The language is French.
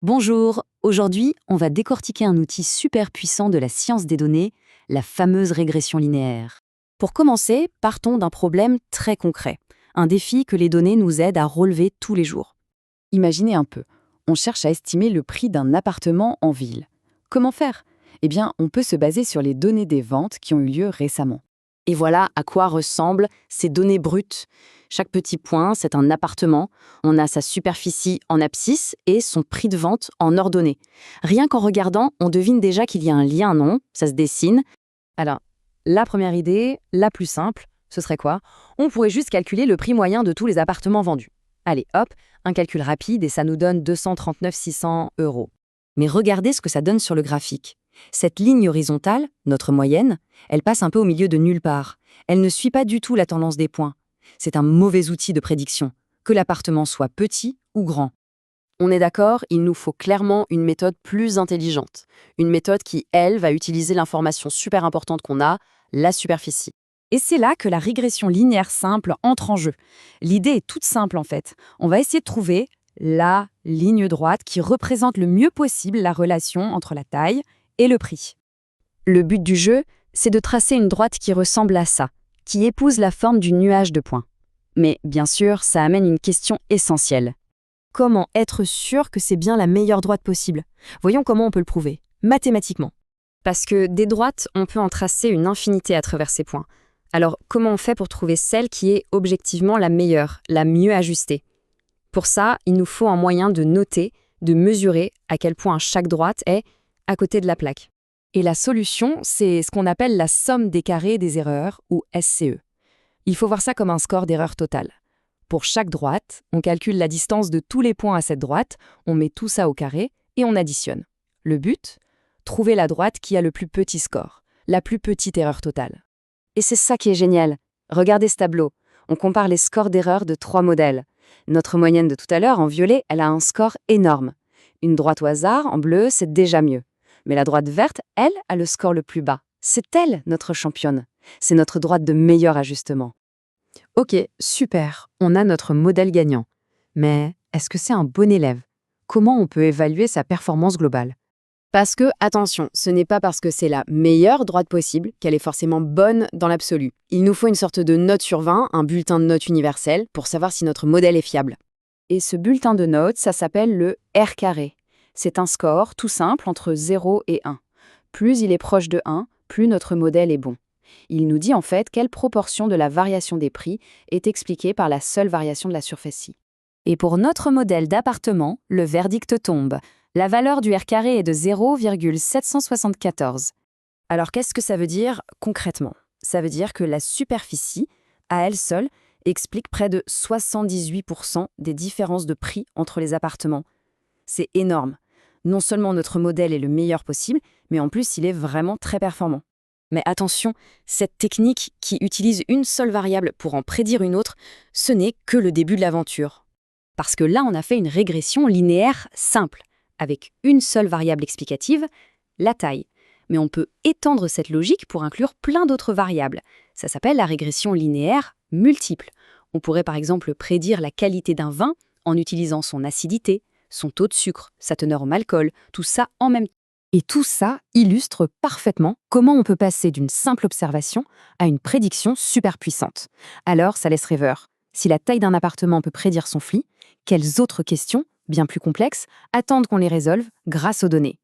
Bonjour, aujourd'hui, on va décortiquer un outil super puissant de la science des données, la fameuse régression linéaire. Pour commencer, partons d'un problème très concret, un défi que les données nous aident à relever tous les jours. Imaginez un peu, on cherche à estimer le prix d'un appartement en ville. Comment faire? Eh bien, on peut se baser sur les données des ventes qui ont eu lieu récemment. Et voilà à quoi ressemblent ces données brutes. Chaque petit point, c'est un appartement, on a sa superficie en abscisse et son prix de vente en ordonnée. Rien qu'en regardant, on devine déjà qu'il y a un lien, non? Ça se dessine. Alors, la première idée, la plus simple, ce serait quoi? On pourrait juste calculer le prix moyen de tous les appartements vendus. Allez, hop, un calcul rapide et ça nous donne 239 600 euros. Mais regardez ce que ça donne sur le graphique. Cette ligne horizontale, notre moyenne, elle passe un peu au milieu de nulle part. Elle ne suit pas du tout la tendance des points. C'est un mauvais outil de prédiction, que l'appartement soit petit ou grand. On est d'accord, il nous faut clairement une méthode plus intelligente. Une méthode qui, elle, va utiliser l'information super importante qu'on a, la superficie. Et c'est là que la régression linéaire simple entre en jeu. L'idée est toute simple en fait. On va essayer de trouver la ligne droite qui représente le mieux possible la relation entre la taille et le prix. Le but du jeu, c'est de tracer une droite qui ressemble à ça, qui épouse la forme du nuage de points. Mais bien sûr, ça amène une question essentielle. Comment être sûr que c'est bien la meilleure droite possible? Voyons comment on peut le prouver, mathématiquement. Parce que des droites, on peut en tracer une infinité à travers ces points. Alors, comment on fait pour trouver celle qui est objectivement la meilleure, la mieux ajustée? Pour ça, il nous faut un moyen de noter, de mesurer à quel point chaque droite est à côté de la plaque. Et la solution, c'est ce qu'on appelle la somme des carrés des erreurs, ou SCE. Il faut voir ça comme un score d'erreur totale. Pour chaque droite, on calcule la distance de tous les points à cette droite, on met tout ça au carré et on additionne. Le but? Trouver la droite qui a le plus petit score, la plus petite erreur totale. Et c'est ça qui est génial. Regardez ce tableau. On compare les scores d'erreur de 3 modèles. Notre moyenne de tout à l'heure, en violet, elle a un score énorme. Une droite au hasard, en bleu, c'est déjà mieux. Mais la droite verte, elle, a le score le plus bas. C'est elle, notre championne. C'est notre droite de meilleur ajustement. Ok, super, on a notre modèle gagnant. Mais est-ce que c'est un bon élève? Comment on peut évaluer sa performance globale? Parce que, attention, ce n'est pas parce que c'est la meilleure droite possible qu'elle est forcément bonne dans l'absolu. Il nous faut une sorte de note sur 20, un bulletin de notes universel, pour savoir si notre modèle est fiable. Et ce bulletin de notes, ça s'appelle le R carré. C'est un score tout simple entre 0 et 1. Plus il est proche de 1, plus notre modèle est bon. Il nous dit en fait quelle proportion de la variation des prix est expliquée par la seule variation de la superficie. Et pour notre modèle d'appartement, le verdict tombe. La valeur du R carré est de 0,774. Alors qu'est-ce que ça veut dire concrètement? Ça veut dire que la superficie, à elle seule, explique près de 78% des différences de prix entre les appartements. C'est énorme. Non seulement notre modèle est le meilleur possible, mais en plus il est vraiment très performant. Mais attention, cette technique qui utilise une seule variable pour en prédire une autre, ce n'est que le début de l'aventure. Parce que là, on a fait une régression linéaire simple, avec une seule variable explicative, la taille. Mais on peut étendre cette logique pour inclure plein d'autres variables. Ça s'appelle la régression linéaire multiple. On pourrait par exemple prédire la qualité d'un vin en utilisant son acidité, son taux de sucre, sa teneur en alcool, tout ça en même temps. Et tout ça illustre parfaitement comment on peut passer d'une simple observation à une prédiction super puissante. Alors, ça laisse rêveur. Si la taille d'un appartement peut prédire son prix, quelles autres questions, bien plus complexes, attendent qu'on les résolve grâce aux données?